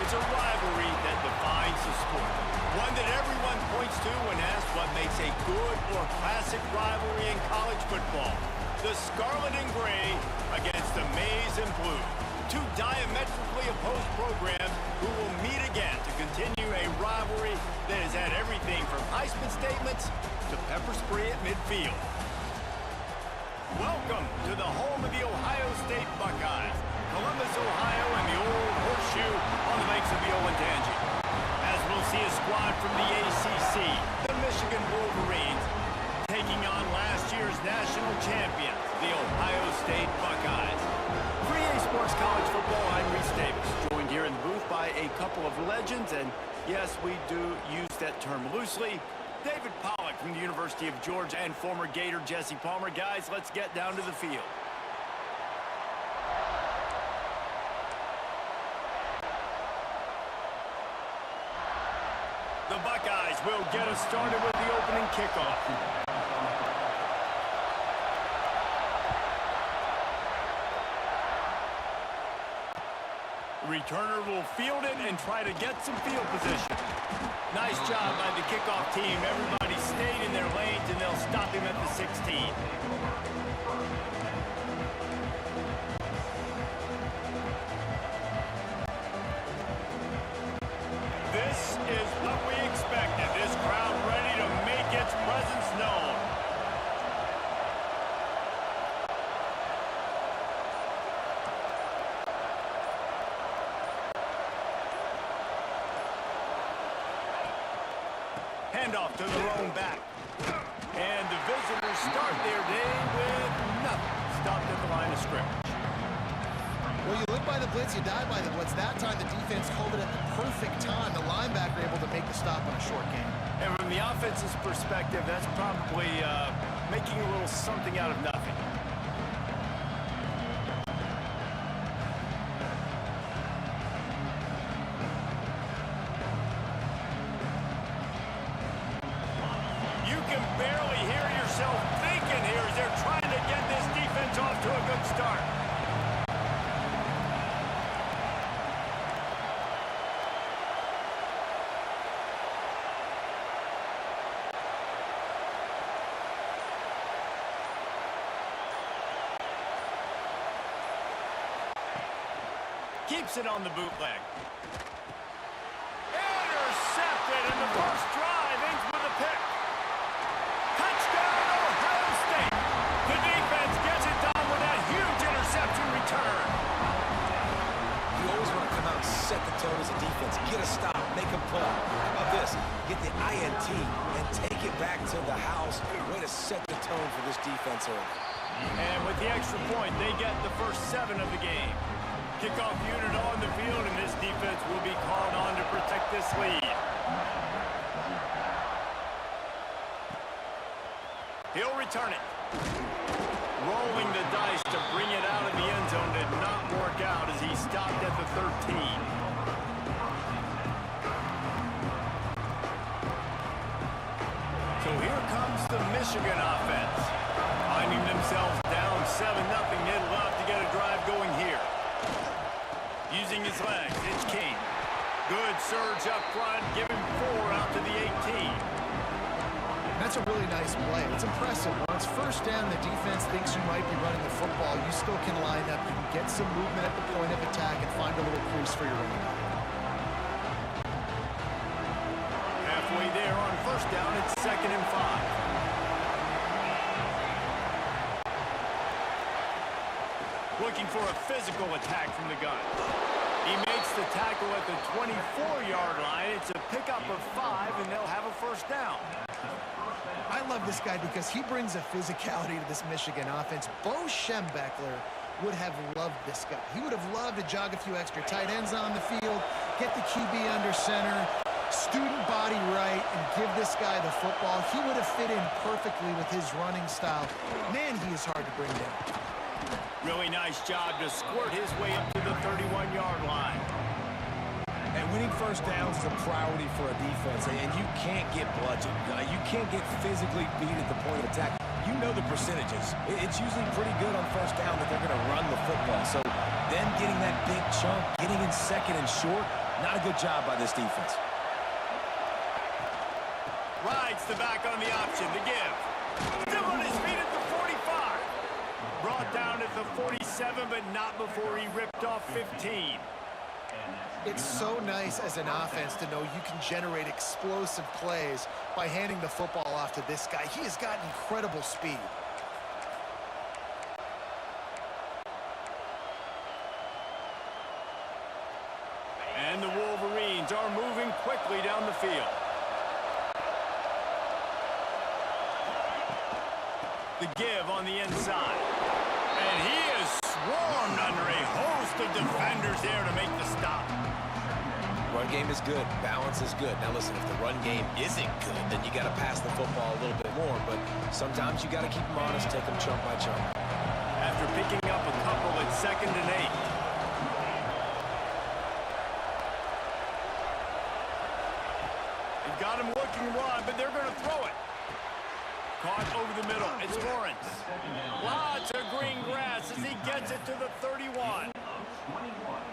It's a rivalry that defines the sport. One that everyone points to when asked what makes a good or classic rivalry in college football. The Scarlet and Gray against the Maize and Blue. Two diametrically opposed programs who will meet again to continue a rivalry that has had everything from Heisman statements to pepper spray at midfield. Welcome to the home of the Ohio State Buckeyes, Columbus, Ohio, and the old horseshoe on the banks of the Olentangy. As we'll see a squad from the ACC, the Michigan Wolverines, taking on last year's national champions, the Ohio State Buckeyes. For EA Sports College Football, I'm Reese Davis, joined here in the booth by a couple of legends, and yes, we do use that term loosely. David Pollack from the University of Georgia and former Gator Jesse Palmer. Guys, let's get down to the field. The Buckeyes will get us started with the opening kickoff. The returner will field it and try to get some field position. Nice job by the kickoff team. Everybody stayed in their lanes, and they'll stop him at the 16. This is what we expected. This crowd ready to make its presence known. Handoff to the lone back. And the visitors start their day with nothing. Stopped at the line of scrimmage. Well, you live by the blitz, you die by the blitz. That time the defense called it at the perfect time. The linebacker able to make the stop on a short game. And from the offense's perspective, that's probably making a little something out of nothing. You can barely hear yourself thinking here as they're trying to get this defense off to a good start. Keeps it on the bootleg. Intercepted, and the first drive ends with a pick. Touchdown, Ohio State. The defense gets it done with that huge interception return. You always want to come out and set the tone as a defense. Get a stop, make a play. How about this? Get the INT and take it back to the house. Way to set the tone for this defense early. And with the extra point, they get the first 7 of the game. Kickoff unit on the field, and this defense will be called on to protect this lead. He'll return it. Rolling the dice to bring it out of the end zone did not work out as he stopped at the 13. So here comes the Michigan offense. Finding themselves down 7-0, they'd love to get a drive going here. Using his legs, it's King. Good surge up front, give him 4 out to the 18. That's a really nice play. It's impressive. When it's first down, the defense thinks you might be running the football. You still can line up. You can get some movement at the point of attack and find a little crease for your running back. Halfway there on first down, it's 2nd and 5. Looking for a physical attack from the gun. He makes the tackle at the 24-yard line. It's a pickup of 5, and they'll have a first down. I love this guy because he brings a physicality to this Michigan offense. Bo Schembechler would have loved this guy. He would have loved to jog a few extra tight ends on the field, get the QB under center, student body right, and give this guy the football. He would have fit in perfectly with his running style. Man, he is hard to bring down. Really nice job to squirt his way up to the 31-yard line. And winning first downs is a priority for a defense, and you can't get bludgeoned. You can't get physically beat at the point of attack. You know the percentages. It's usually pretty good on first down that they're going to run the football. So them getting that big chunk, getting in 2nd and short, Not a good job by this defense. Rides the back on the option, the give. Still on his feet at the 45. Brought down at the 47, but not before he ripped off 15. It's so nice as an offense to know you can generate explosive plays by handing the football off to this guy. He has got incredible speed. And the Wolverines are moving quickly down the field. The give on the inside. And he is swarmed under a host of defenders there to make the stop. Run game is good. Balance is good. Now listen, if the run game isn't good, then you got to pass the football a little bit more. But sometimes you got to keep them honest, take them chunk by chunk. After picking up a couple at 2nd and 8. They've got him looking wide, but they're going to throw it. Caught over the middle. It's Lawrence. Lots of green grass as he gets it to the 31.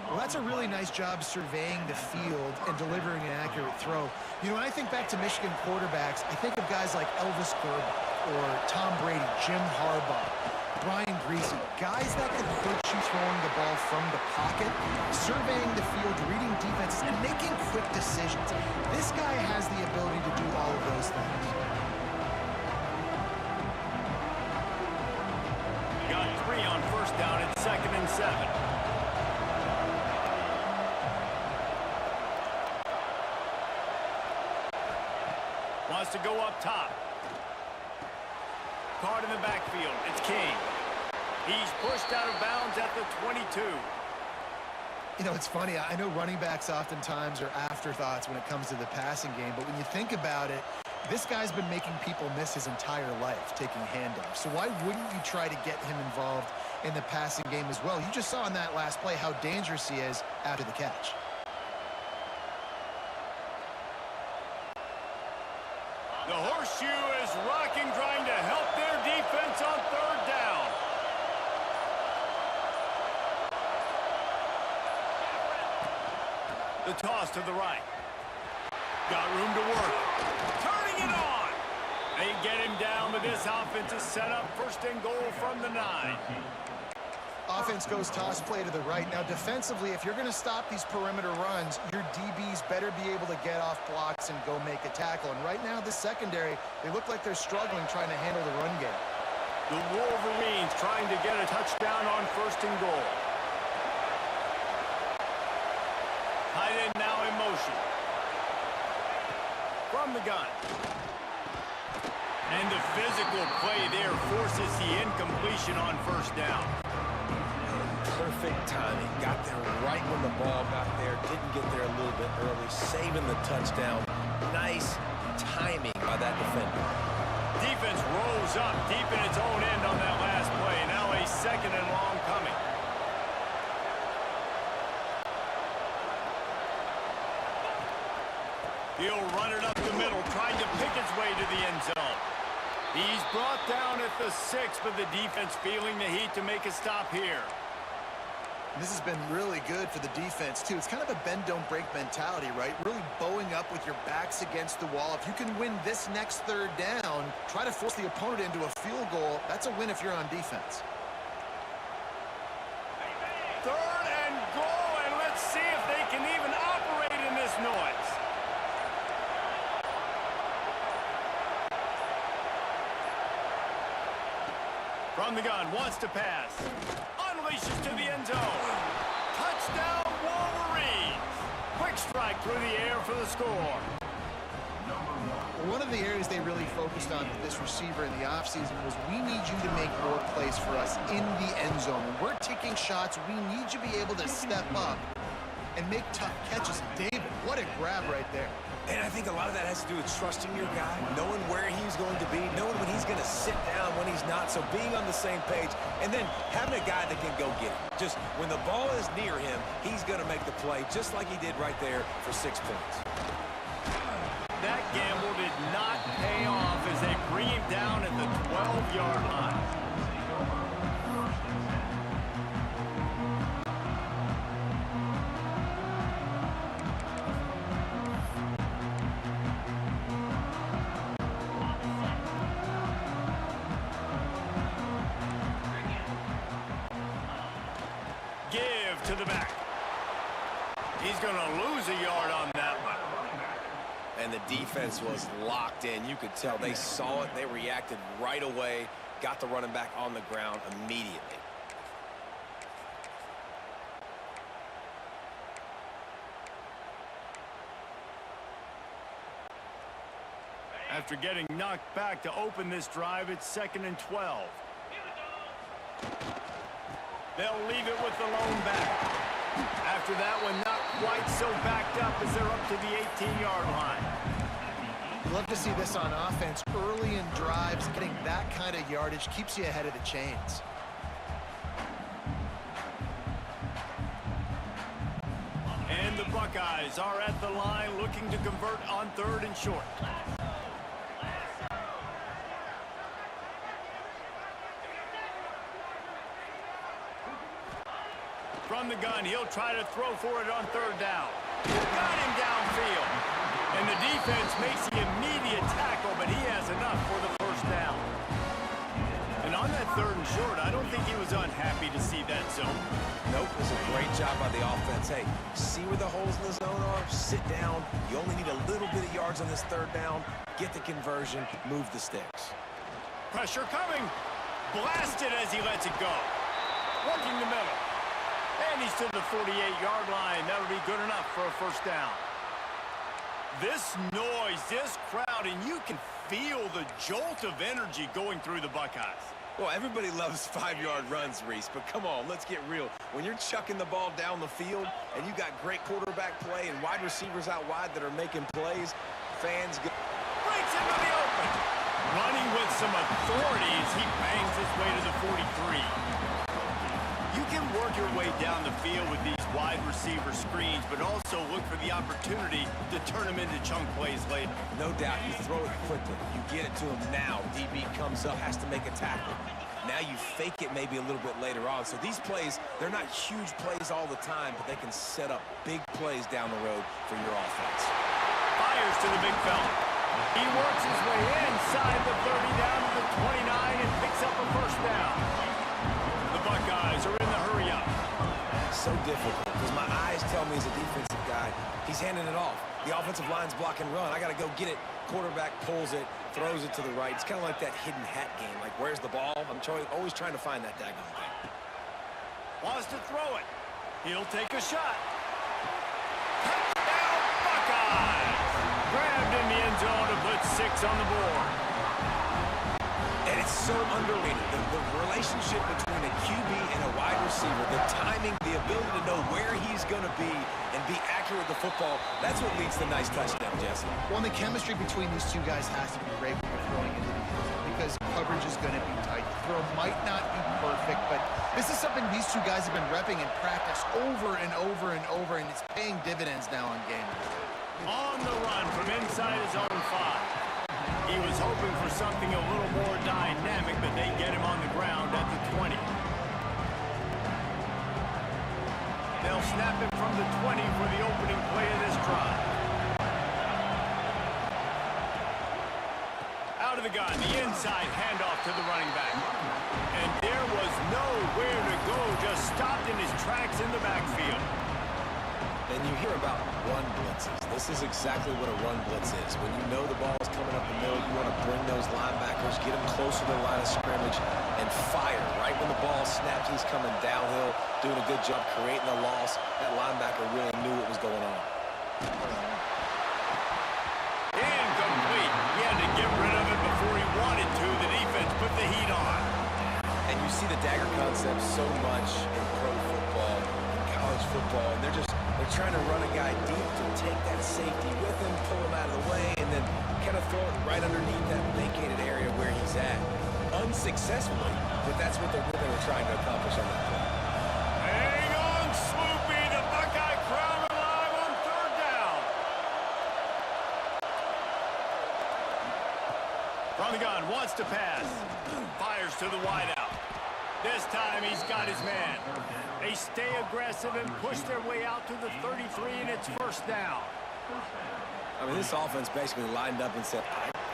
Well, that's a really nice job surveying the field and delivering an accurate throw. You know, when I think back to Michigan quarterbacks, I think of guys like Elvis Gerber or Tom Brady, Jim Harbaugh, Brian Greasy, guys that can hurt you throwing the ball from the pocket, surveying the field, reading defenses, and making quick decisions. This guy has the ability to do all of those things. Got 3 on 1st down at 2nd and 7. Wants to go up top. Caught in the backfield. It's King. He's pushed out of bounds at the 22. You know, it's funny. I know running backs oftentimes are afterthoughts when it comes to the passing game, but when you think about it, this guy's been making people miss his entire life taking handoffs. So why wouldn't you try to get him involved in the passing game as well? You just saw in that last play how dangerous he is after the catch. The horseshoe is rocking, trying to help their defense on 3rd down. The toss to the right. Got room to work. Turning it on. They get him down, but this offense is set up 1st and goal from the 9. Offense goes toss play to the right. Now, defensively, if you're going to stop these perimeter runs, your DBs better be able to get off blocks and go make a tackle. And right now, the secondary, they look like they're struggling trying to handle the run game. The Wolverines trying to get a touchdown on 1st and goal. Tight end now in motion. From the gun. And the physical play there forces the incompletion on 1st down. Perfect timing. Got there right when the ball got there. Didn't get there a little bit early. Saving the touchdown. Nice timing by that defender. Defense rolls up deep in its own end on that last play. Now a 2nd and long coming. He'll run it up the middle, trying to pick its way to the end zone. He's brought down at the 6, but the defense feeling the heat to make a stop here. This has been really good for the defense, too. It's kind of a bend-don't-break mentality, right? Really bowing up with your backs against the wall. If you can win this next 3rd down, try to force the opponent into a field goal. That's a win if you're on defense. 3rd and goal, and let's see if they can even operate in this noise. From the gun, wants to pass. Unleashes to the end zone. Touchdown, Wolverines. Quick strike through the air for the score. One of the areas they really focused on with this receiver in the offseason was we need you to make more plays for us in the end zone. When we're taking shots, we need you to be able to step up and make tough catches. David, what a grab right there. And I think a lot of that has to do with trusting your guy, knowing where he's going to be, knowing when he's going to sit down, when he's not, so being on the same page, and then having a guy that can go get it. Just when the ball is near him, he's going to make the play, just like he did right there for 6 points. That gamble did not pay off as they bring him down at the 12-yard line. to the back. He's going to lose a yard on that one. And the defense was locked in. You could tell they saw it. They reacted right away. Got the running back on the ground immediately. After getting knocked back to open this drive, it's 2nd and 12. They'll leave it with the lone back. After that one, not quite so backed up as they're up to the 18-yard line. Love to see this on offense. Early in drives, getting that kind of yardage keeps you ahead of the chains. And the Buckeyes are at the line looking to convert on 3rd and short. From the gun, he'll try to throw for it on 3rd down. Got him downfield. And the defense makes the immediate tackle, but he has enough for the 1st down. And on that 3rd and short, I don't think he was unhappy to see that zone. Nope, it was a great job by the offense. Hey, see where the holes in the zone are? Sit down. You only need a little bit of yards on this 3rd down. Get the conversion. Move the sticks. Pressure coming. Blasted as he lets it go. Working the middle. And he's to the 48-yard line. That'll be good enough for a 1st down. This noise, this crowd, and you can feel the jolt of energy going through the Buckeyes. Well, everybody loves 5-yard runs, Reese, but come on, let's get real. When you're chucking the ball down the field and you got great quarterback play and wide receivers out wide that are making plays, fans go. Breaks into the open. Running with some authority as he bangs his way to the 43. You can work your way down the field with these wide receiver screens, but also look for the opportunity to turn them into chunk plays later. No doubt, you throw it quickly. You get it to him now. DB comes up, has to make a tackle. Now you fake it maybe a little bit later on. So these plays, they're not huge plays all the time, but they can set up big plays down the road for your offense. Fires to the big fella. He works his way inside the 30 down to the 29 and picks up a 1st down. The Buckeyes are in the hurry up. So difficult because my eyes tell me as a defensive guy, he's handing it off. The offensive line's block and run. I got to go get it. Quarterback pulls it, throws it to the right. It's kind of like that hidden hat game. Like, where's the ball? I'm always trying to find that daggone thing. Wants to throw it. He'll take a shot. Touchdown, Buckeyes! Grabbed in the end zone to put 6 on the board. And it's so underrated. The relationship between a QB and a wide receiver, the timing, the ability to know where he's going to be and be accurate with the football, that's what leads to nice touchdown, Jesse. Well, and the chemistry between these two guys has to be great when you're throwing into the field because coverage is going to be tight. The throw might not be perfect, but this is something these two guys have been repping in practice over and over and over, and it's paying dividends now on game. On the run from inside his own 5. He was hoping for something a little more dynamic, but they get him on the ground at the 20. They'll snap it from the 20 for the opening play of this drive. Out of the gun, the inside handoff to the running back. And there was nowhere to go, just stopped in his tracks in the backfield. And you hear about run blitzes. This is exactly what a run blitz is. When you know the ball is coming up the middle, you want to bring those linebackers, get them closer to the line of scrimmage, and fire. Right when the ball snaps, he's coming downhill, doing a good job creating the loss. That linebacker really knew what was going on. Incomplete. He had to get rid of it before he wanted to. The defense put the heat on. And you see the dagger concept so much in pro football, in college football, and they're trying to run a guy deep to take that safety with him, pull him out of the way, and then kind of throw it right underneath that vacated area where he's at. Unsuccessfully, but that's what they were trying to accomplish on that play. Hang on, Sloopy. The Buckeye crowd alive on 3rd down. From the gun, wants to pass. Fires to the wideout. This time he's got his man. They stay aggressive and push their way out to the 33, and it's 1st down. I mean, this offense basically lined up and said,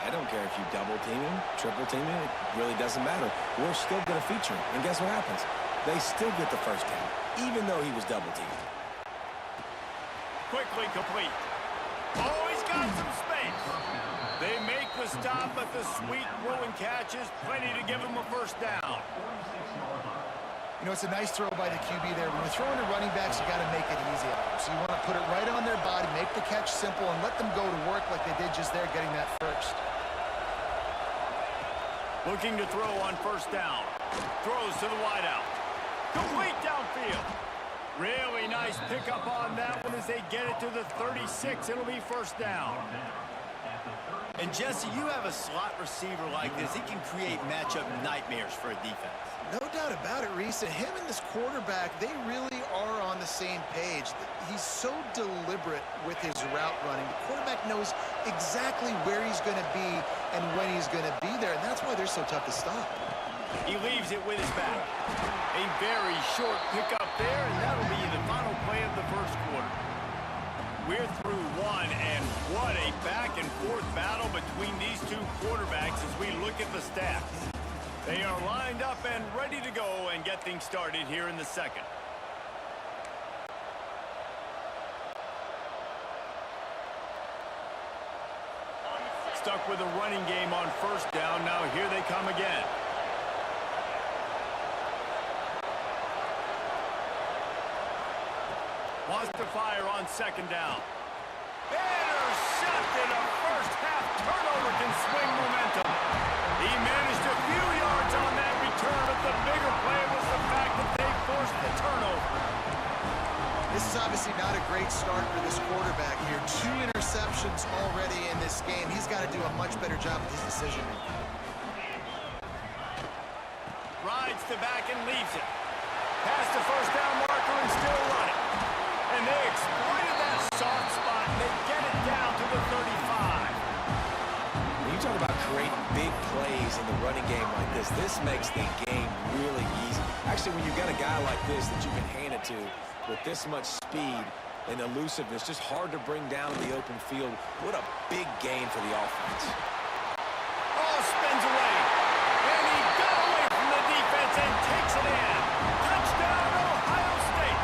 I don't care if you double team him, triple team him, it really doesn't matter. We're still going to feature him. And guess what happens? They still get the first down, even though he was double-teamed. Quickly complete. Oh, he's got some space. They make the stop, but the sweet throwing catch is plenty to give him a first down. You know, it's a nice throw by the QB there. When you're throwing to running backs, you got to make it easy on them. So you want to put it right on their body, make the catch simple, and let them go to work like they did just there, getting that first. Looking to throw on first down. Throws to the wideout. Complete downfield. Really nice pickup on that one as they get it to the 36. It'll be first down. And Jesse, you have a slot receiver like this. He can create matchup nightmares for a defense. No doubt about it, Reese. And him and this quarterback, they really are on the same page. He's so deliberate with his route running. The quarterback knows exactly where he's going to be and when he's going to be there, and that's why they're so tough to stop. He leaves it with his back. A very short pickup there, and that'll be the final play of the first quarter. We're through one, and what a back-and-forth battle between these two quarterbacks as we look at the stats. They are lined up and ready to go and get things started here in the second. Stuck with a running game on first down. Now here they come again. Wants to fire on second down. Intercepted. A first-half turnover can swing momentum. He managed a few yards on that return, but the bigger play was the fact that they forced the turnover. This is obviously not a great start for this quarterback here. 2 interceptions already in this game. He's got to do a much better job with his decision-making. Rides to back and leaves it. Past the first down marker and still running. And they exploited that soft spot, and they get it down to the 35. When you talk about creating big plays in the running game like this makes the game really easy. Actually, when you've got a guy like this that you can hand it to with this much speed and elusiveness, just hard to bring down in the open field. What a big gain for the offense. Oh, spins away. And he got away from the defense and takes it in. Touchdown, Ohio State.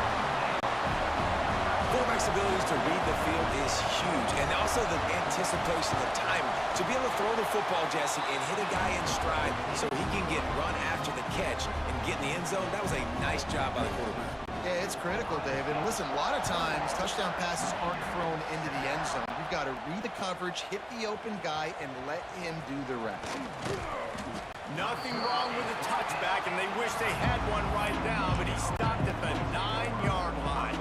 Quarterback's abilities to read the field is huge, and also the anticipation, the time to be able to throw the football, Jesse, and hit a guy in stride so he can get run after the catch and get in the end zone. That was a nice job by the quarterback. Yeah, it's critical, David. And listen, a lot of times touchdown passes aren't thrown into the end zone. You've got to read the coverage, hit the open guy, and let him do the rest. Nothing wrong with the touchback, and they wish they had one right now, but he stopped at the 9-yard line.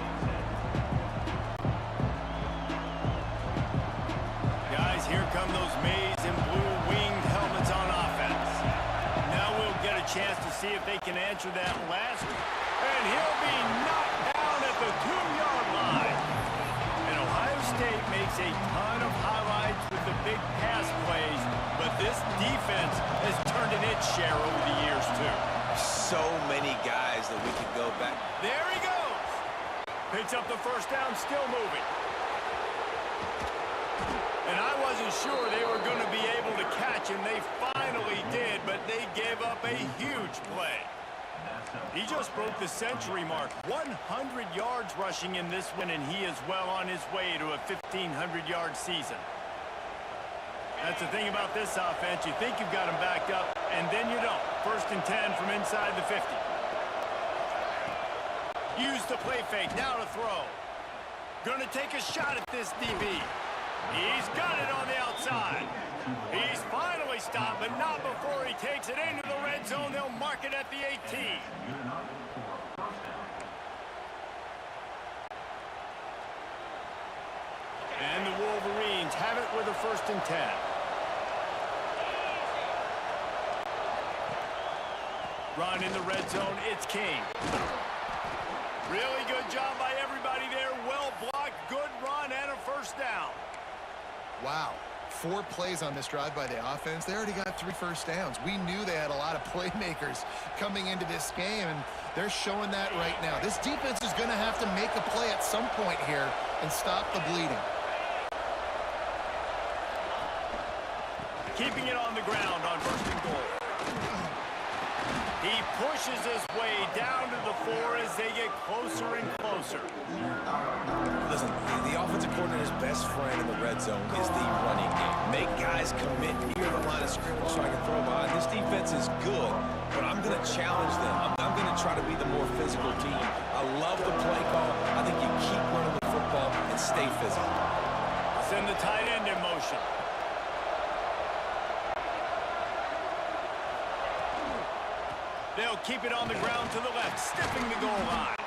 Guys, here come those maize and blue winged helmets on offense. Now we'll get a chance to see if they can answer that last one. And he'll be knocked down at the 2-yard line. And Ohio State makes a ton of highlights with the big pass plays, but this defense has turned in its share over the years, too. So many guys that we could go back. There he goes. Picks up the first down, still moving. And I wasn't sure they were going to be able to catch him. They finally did, but they gave up a huge play. He just broke the century mark. 100 yards rushing in this one, and he is well on his way to a 1,500-yard season. That's the thing about this offense. You think you've got him backed up, and then you don't. 1st and 10 from inside the 50. Use the play fake. Now to throw. Gonna take a shot at this DB. He's got it on the outside. He's finally stopped, but not before he takes it into the red zone. They'll mark it at the 18. And the Wolverines have it with a 1st and 10. Run in the red zone, it's King. Really good job by everybody there. Well blocked, good run, and a first down. Wow. 4 plays on this drive by the offense. They already got 3 first downs. We knew they had a lot of playmakers coming into this game, and they're showing that right now. This defense is going to have to make a play at some point here and stop the bleeding. Keeping it on the ground on 1st and goal. He He pushes his way down to the floor as they get closer and closer. Listen, the offensive coordinator's best friend in the red zone is the running game. Make guys commit near the line of scrimmage so I can throw behind. This defense is good, but I'm going to challenge them. I'm going to try to be the more physical team. I love the play call. I think you keep running the football and stay physical. Send the tight end in motion. They'll keep it on the ground to the left, stiffing the goal line.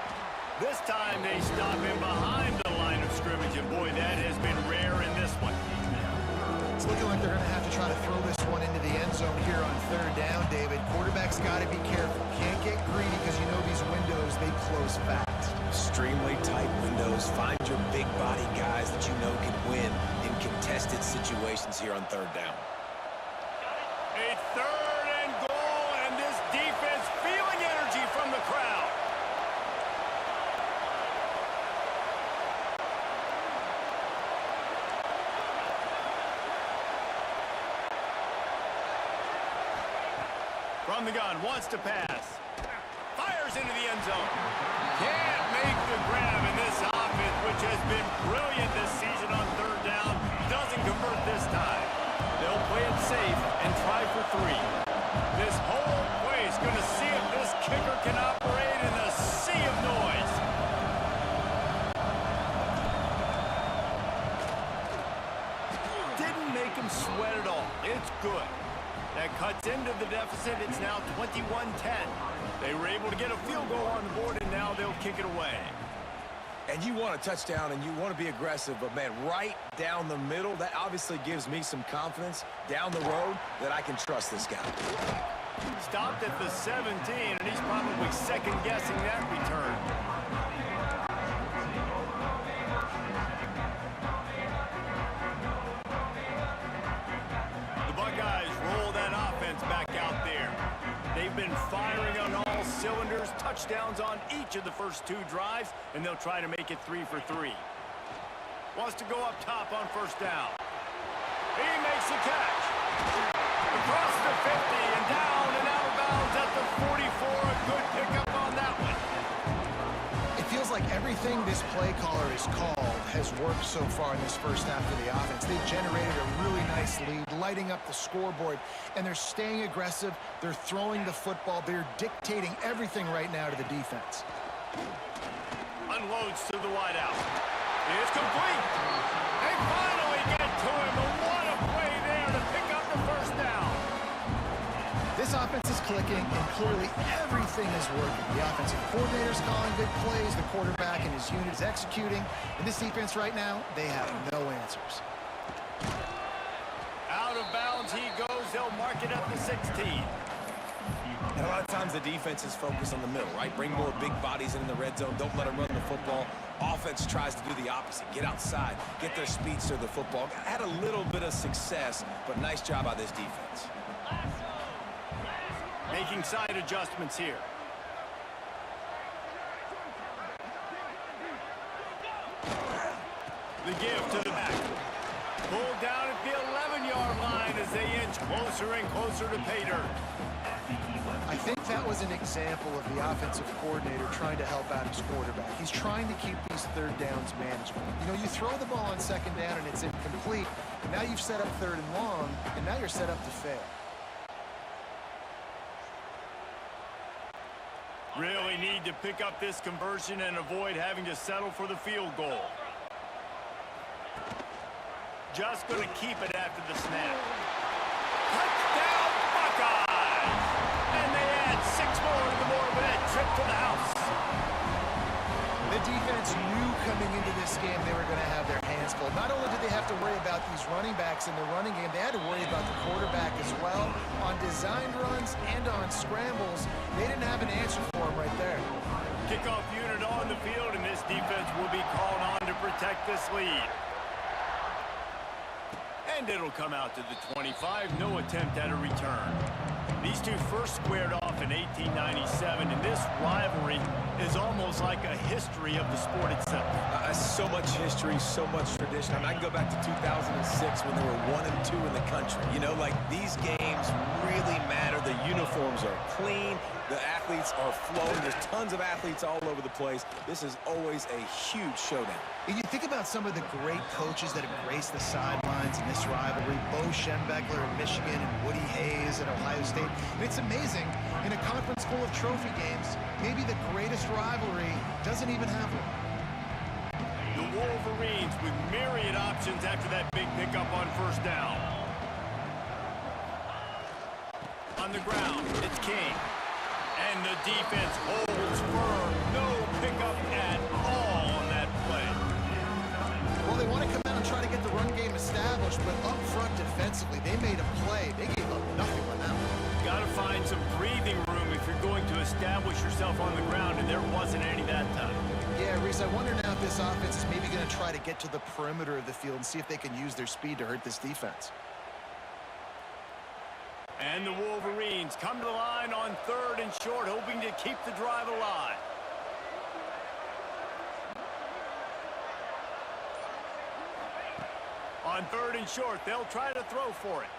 This time they stop him behind the line of scrimmage, and boy, that has been rare in this one. It's looking like they're going to have to try to throw this one into the end zone here on third down, David. Quarterback's got to be careful. Can't get greedy because you know these windows, they close fast. Extremely tight windows. Find your big body guys that you know can win in contested situations here on third down. A third and goal, and this defense feeling energy from the crowd. From the gun, wants to pass. Fires into the end zone. Can't make the grab in this offense, which has been brilliant this season on third down. Doesn't convert this time. They'll play it safe and try for three. This whole place going to see if this kicker can operate in the sea of noise. Didn't make him sweat at all. It's good. That cuts into the deficit. It's now 21-10. They were able to get a field goal on the board, and now they'll kick it away. And you want a touchdown, and you want to be aggressive, but, man, right down the middle, that obviously gives me some confidence down the road that I can trust this guy. Stopped at the 17, and he's probably second-guessing that return. The Buckeyes roll that offense back out there. They've been firing on all cylinders, touchdowns on each of the first two drives, and they'll try to make it 3 for 3. Wants to go up top on first down. He makes the catch. Across the 50 and down and out of bounds at the 44. A good pickup on that one. It feels like everything this play caller has called has worked so far in this first half of the offense. They've generated a really nice lead, lighting up the scoreboard, and they're staying aggressive. They're throwing the football. They're dictating everything right now to the defense. Unloads to the wideout. It's complete. They finally get to him, and what a play there to pick up the first down. This offense is clicking, and clearly everything is working. The offensive coordinator's calling good plays, the quarterback and his unit is executing, and this defense right now, they have no answers. Out of bounds he goes. They'll mark it at the 16. And a lot of times the defense is focused on the middle, right? Bring more big bodies in the red zone. Don't let them run the football. Offense tries to do the opposite. Get outside. Get their speeds to the football. Had a little bit of success, but nice job by this defense. Making side adjustments here. The give to the back. Pulled down at the 11-yard line as they inch closer and closer to pay dirt. I think that was an example of the offensive coordinator trying to help out his quarterback. He's trying to keep these third downs manageable. You know, you throw the ball on second down and it's incomplete, and now you've set up third and long, and now you're set up to fail. Really need to pick up this conversion and avoid having to settle for the field goal. Just going to keep it after the snap. Touchdown, Buckeyes! And they add 6 more to the board with that trip to the house. The defense knew coming into this game they were going to have their hands full. Not only did they have to worry about these running backs in the running game, they had to worry about the quarterback as well. On designed runs and on scrambles, they didn't have an answer for him right there. Kickoff unit on the field, and this defense will be called on to protect this lead. And it'll come out to the 25. No attempt at a return. These two first squared off in 1897, and this rivalry is almost like a history of the sport itself. So much history, so much tradition. I mean, I can go back to 2006 when they were 1 and 2 in the country. You know, like, these games really matter. The uniforms are clean. The athletes are flowing. There's tons of athletes all over the place. This is always a huge showdown. And you think about some of the great coaches that have graced the sidelines in this rivalry, Bo Schembechler at Michigan and Woody Hayes at Ohio State. And it's amazing, in a conference full of trophy games, maybe the greatest rivalry doesn't even have one. The Wolverines with myriad options after that big pickup on first down. On the ground, it's King. And the defense holds firm. No pickup at all on that play. Well, they want to come out and try to get the run game established, but up front defensively, they made a play. They gave up nothing on that one. Got to find some breathing room if you're going to establish yourself on the ground, and there wasn't any that time. Yeah, Reese, I wonder now if this offense is maybe going to try to get to the perimeter of the field and see if they can use their speed to hurt this defense. And the Wolverines come to the line on 3rd and short, hoping to keep the drive alive. On 3rd and short, they'll try to throw for it.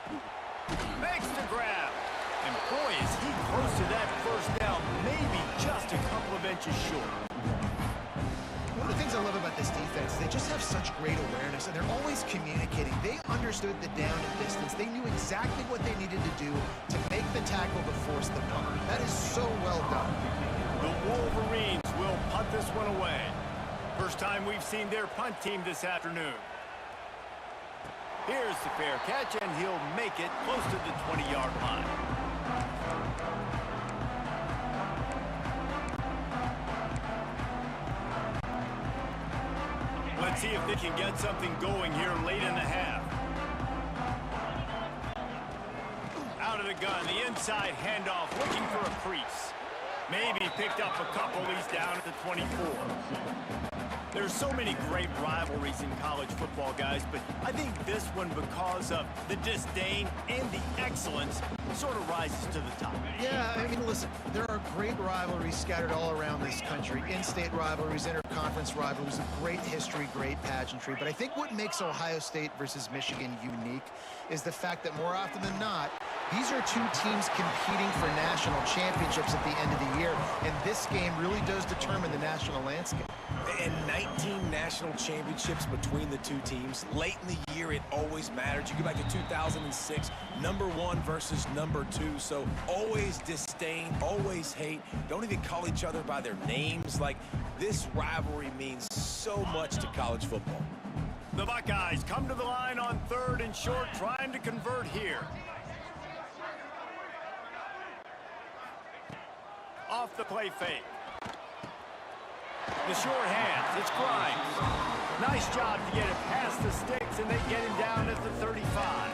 Makes the grab. And boy, is he close to that first down, maybe just a couple of inches short. One of the things I love about this defense is they just have such great awareness, and they're always communicating. They understood the down and distance. They knew exactly what they needed to do to make the tackle to force the punt. That is so well done. The Wolverines will punt this one away. First time we've seen their punt team this afternoon. Here's the fair catch, and he'll make it close to the 20-yard line. Let's see if they can get something going here late in the half. Out of the gun, the inside handoff, looking for a crease. Maybe picked up a couple. He's down at the 24. There's so many great rivalries in college football, guys, but I think this one, because of the disdain and the excellence, sort of rises to the top. Yeah, I mean, listen, there are great rivalries scattered all around this country. In-state rivalries, interconference rivalries, great history, great pageantry. But I think what makes Ohio State versus Michigan unique is the fact that more often than not, these are two teams competing for national championships at the end of the year, and this game really does determine the national landscape. And 19 national championships between the two teams. Late in the year, it always mattered. You go back to 2006, #1 versus #2. So always disdain, always hate. Don't even call each other by their names. Like, this rivalry means so much to college football. The Buckeyes come to the line on 3rd and short, trying to convert here. Off the play fake. The short hands, it's Grimes. Nice job to get it past the sticks, and they get him down at the 35.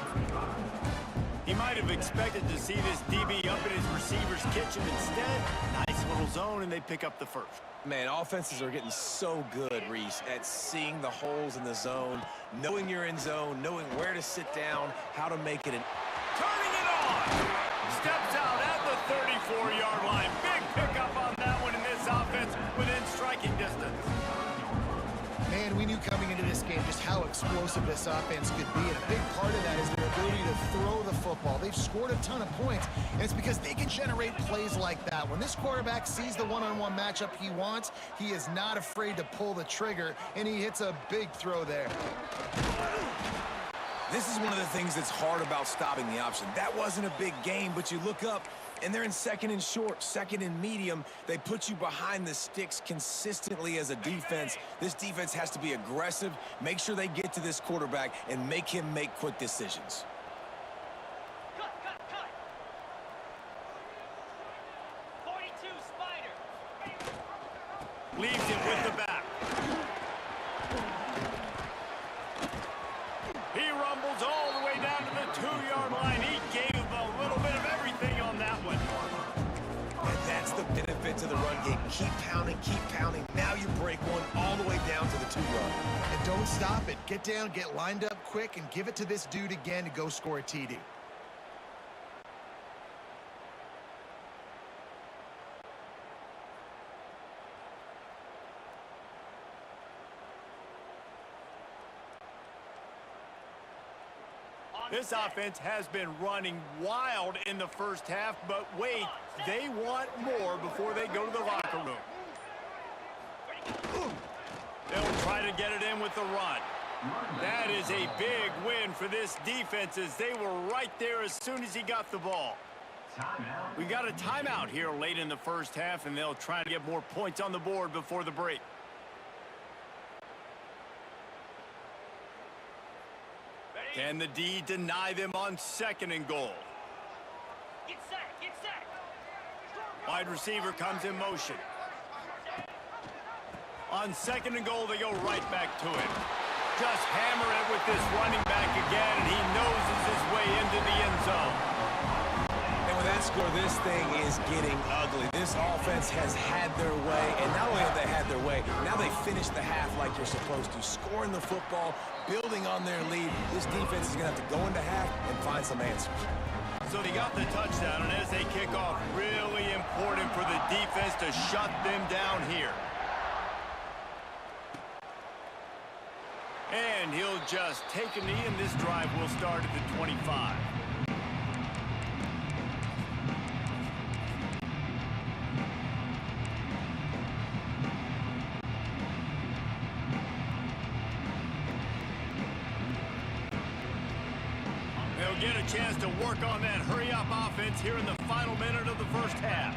He might have expected to see this DB up in his receiver's kitchen. Instead, nice little zone, and they pick up the first. Man, offenses are getting so good, Reese, at seeing the holes in the zone, knowing you're in zone, knowing where to sit down, how to make it. Turning it on! Steps out at the 34-yard line. Big pickup on that one in this offense within striking distance. Man, we knew coming into this game just how explosive this offense could be, and a big part of that is their ability to throw the football. They've scored a ton of points, and it's because they can generate plays like that. When this quarterback sees the one-on-one matchup he wants, he is not afraid to pull the trigger, and he hits a big throw there. This is one of the things that's hard about stopping the option. That wasn't a big game, but you look up, and they're in 2nd and short, 2nd and medium. They put you behind the sticks consistently as a defense. This defense has to be aggressive, make sure they get to this quarterback, and make him make quick decisions. Cut. 42 Spider. Leaves it with the back. He rumbles all the way down to the 2-yard line. He gave a little bit of everything on that one. And that's the benefit to the run game. Keep pounding, keep pounding. Now you break one all the way down to the 2-yard. And don't stop it. Get down, get lined up quick, and give it to this dude again to go score a TD. This offense has been running wild in the first half, but wait, they want more before they go to the locker room. They'll try to get it in with the run. That is a big win for this defense as they were right there as soon as he got the ball. We got a timeout here late in the first half, and they'll try to get more points on the board before the break. Can the D deny them on 2nd and goal? Get set, get set. Wide receiver comes in motion. On 2nd and goal, they go right back to him. Just hammer it with this running back again, and he noses his way into the end zone. And with that score, this thing is getting ugly. This offense has had their way, and not only have they had their way, now they finish the half like you're supposed to, scoring the football, building on their lead. This defense is going to have to go into half and find some answers. So they got the touchdown, and as they kick off, really important for the defense to shut them down here. And he'll just take a knee, and this drive will start at the 25. They'll get a chance to work on that hurry-up offense here in the final minute of the first half.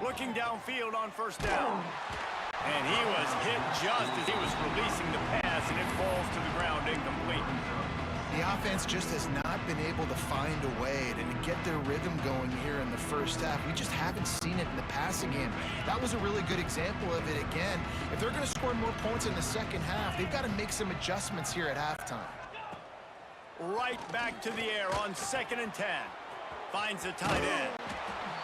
Looking downfield on 1st down. And he was hit just as he was releasing the pass, and it falls to the ground incomplete. The offense just has not been able to find a way to get their rhythm going here in the first half. We just haven't seen it in the passing game. That was a really good example of it again. If they're going to score more points in the second half, they've got to make some adjustments here at halftime. Right back to the air on 2nd and 10. Finds the tight end.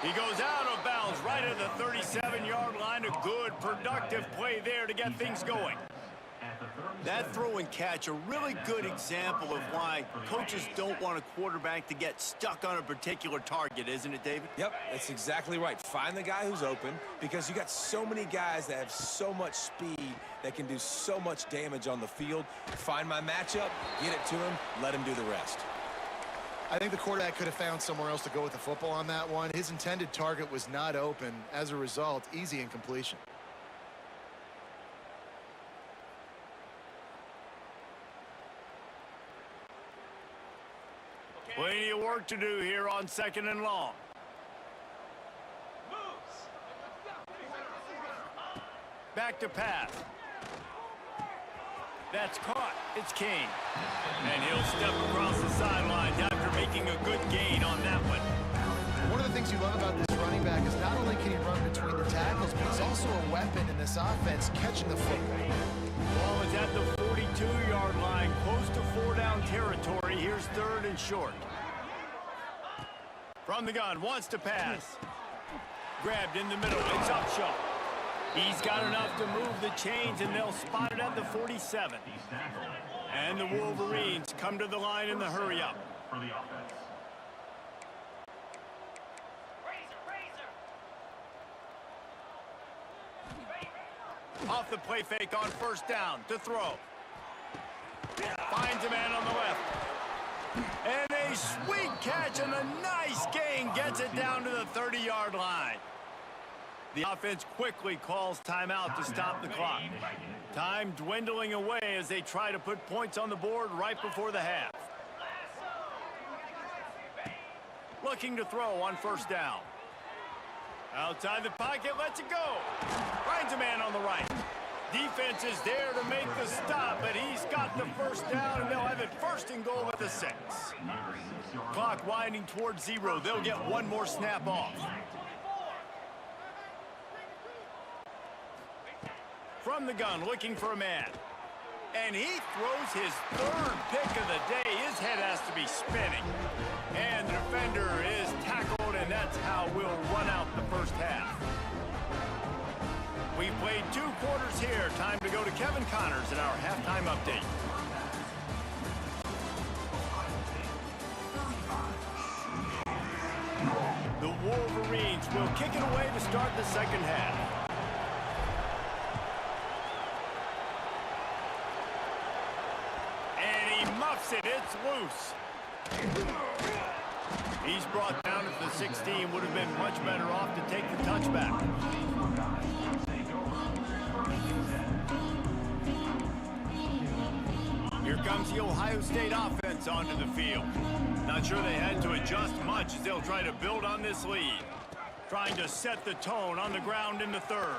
He goes out of bounds right at the 37-yard line. A good, productive play there to get things going. That throw and catch, a really good example of why coaches don't want a quarterback to get stuck on a particular target, isn't it, David? Yep, that's exactly right. Find the guy who's open, because you got so many guys that have so much speed that can do so much damage on the field. Find my matchup, get it to him, let him do the rest. I think the quarterback could have found somewhere else to go with the football on that one. His intended target was not open. As a result, easy incompletion. Plenty of work to do here on 2nd and long. Back to pass. That's caught. It's Kane. And he'll step across the sideline after making a good gain on that one. One of the things you love about this running back is not only can he run between the tackles, but he's also a weapon in this offense, catching the football. Ball is at the 42-yard line, close to 4-down territory. Here's 3rd and short. From the gun, wants to pass. Grabbed in the middle, it's Upshaw. He's got enough to move the chains, and they'll spot it at the 47. And the Wolverines come to the line in the hurry-up. Off the play fake on 1st down to throw. Finds a man on the left. And a sweet catch and a nice gain gets it down to the 30-yard line. The offense quickly calls timeout to stop the clock. Time dwindling away as they try to put points on the board right before the half. Looking to throw on 1st down. Outside the pocket, lets it go. Finds a man on the right. Defense is there to make the stop, but he's got the 1st down, and they'll have it 1st and goal at the 6. Clock winding towards 0. They'll get one more snap off. From the gun, looking for a man. And he throws his 3rd pick of the day. His head has to be spinning. And the defender is tackled, and that's how we'll run out the first half. We've played 2 quarters here. Time to go to Kevin Connors in our halftime update. The Wolverines will kick it away to start the second half. fakes it. It's loose. He's brought down at the 16. Would have been much better off to take the touchback. Here comes the Ohio State offense onto the field. Not sure they had to adjust much as they'll try to build on this lead. Trying to set the tone on the ground in the third.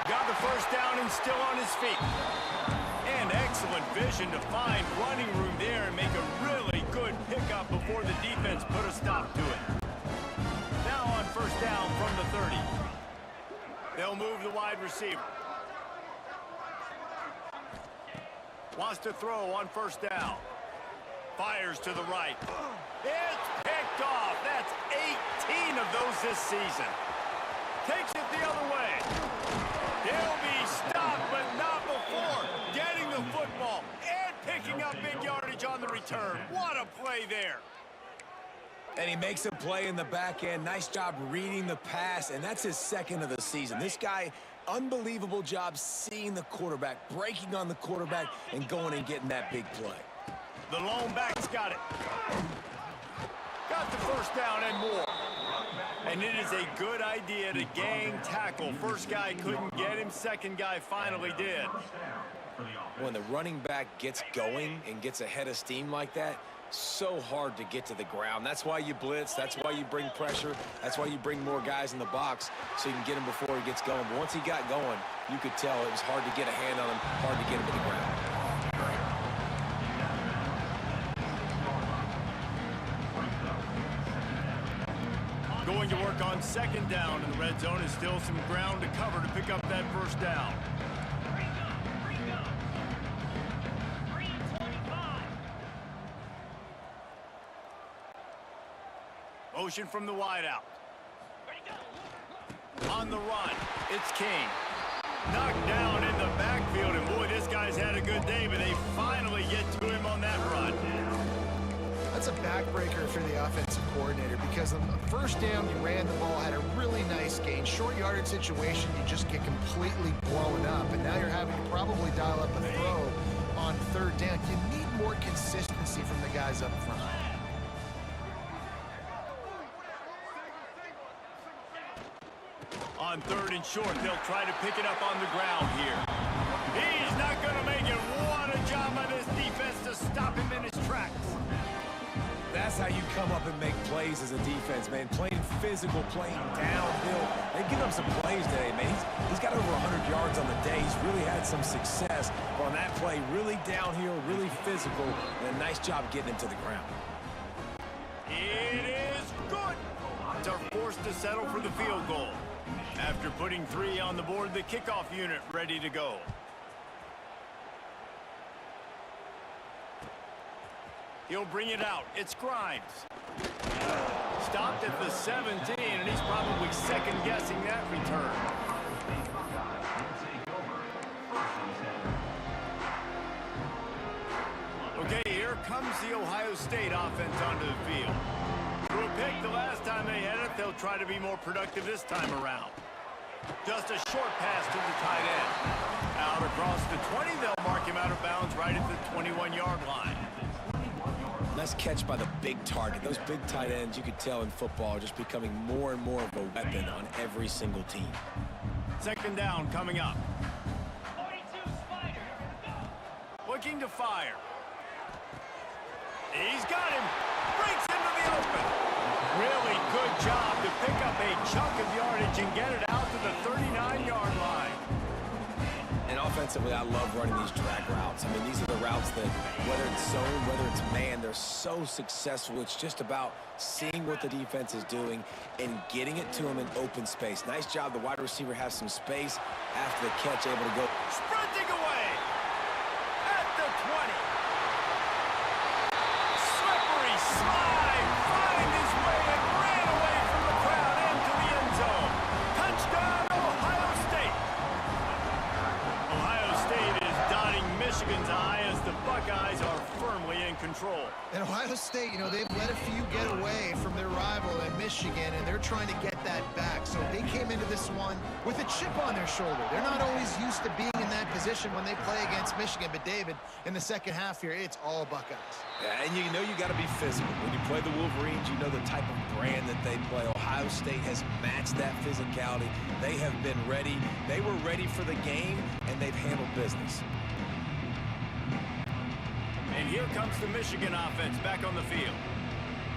Got the first down and still on his feet. And excellent vision to find running room there and make a really good pickup before the defense put a stop to it. Now on first down from the 30. They'll move the wide receiver. Wants to throw on first down. Fires to the right. It's picked off. That's 18 of those this season. Takes it the other way. He'll be stopped, but not before getting the football and picking up big yardage on the return. What a play there. And he makes a play in the back end. Nice job reading the pass, and that's his second of the season. This guy, unbelievable job seeing the quarterback, breaking on the quarterback, and going and getting that big play. The lone back's got it. Got the first down and more. And it is a good idea to gang tackle. First guy couldn't get him. Second guy finally did. When the running back gets going and gets ahead of steam like that, so hard to get to the ground. That's why you blitz. That's why you bring pressure. That's why you bring more guys in the box so you can get him before he gets going. But once he got going, you could tell it was hard to get a hand on him, hard to get him to the ground. Going to work on second down in the red zone is still some ground to cover to pick up that first down. Motion from the wideout. On the run, it's King. Knocked down in the backfield, and boy, this guy's had a good day, but they finally get to him on that run. That's a backbreaker for the offensive coordinator because on the first down, you ran the ball, had a really nice gain. Short yardage situation, you just get completely blown up, and now you're having to probably dial up a throw on third down. You need more consistency from the guys up front. On third and short, they'll try to pick it up on the ground here. He's not going to make it. What a job by this defense to stop him in his tracks. That's how you come up and make plays as a defense, man. Playing physical, playing downhill. They've given him some plays today, man. He's got over 100 yards on the day. He's really had some success on that play. Really downhill, really physical, and a nice job getting him to the ground. It is good. They're forced to settle for the field goal. After putting 3 on the board, the kickoff unit ready to go. He'll bring it out. It's Grimes. Stopped at the 17, and he's probably second-guessing that return. Okay, here comes the Ohio State offense onto the field. Threw a pick the last time they had it. They'll try to be more productive this time around. Just a short pass to the tight end. Out across the 20, they'll mark him out of bounds right at the 21-yard line. Nice catch by the big target. Those big tight ends, you could tell in football, are just becoming more and more of a weapon on every single team. Second down coming up. 42 Spider. Looking to fire. He's got him. Breaks into the open. Really good job to pick up a chunk of yardage and get it out to the 39-yard line. And offensively, I love running these drag routes. I mean, these are the routes that, whether it's zone, whether it's man, they're so successful. It's just about seeing what the defense is doing and getting it to them in open space. Nice job. The wide receiver has some space after the catch, able to go. Sprinting away at the 20. Slippery slide, find his way and ran away from the crowd into the end zone. Touchdown, Ohio State. Ohio State is dotting Michigan's eye as the Buckeyes are firmly in control. And Ohio State, you know, they've let a few get away from their rival at Michigan, and they're trying to get that back. So So they came into this one with a chip on their shoulder. They're not always used to being in that position when they play against Michigan. But, David, in the second half here, it's all Buckeyes. Yeah, and you know you got to be physical. When you play the Wolverines, you know the type of brand that they play. Ohio State has matched that physicality. They have been ready. They were ready for the game, and they've handled business. And here comes the Michigan offense back on the field.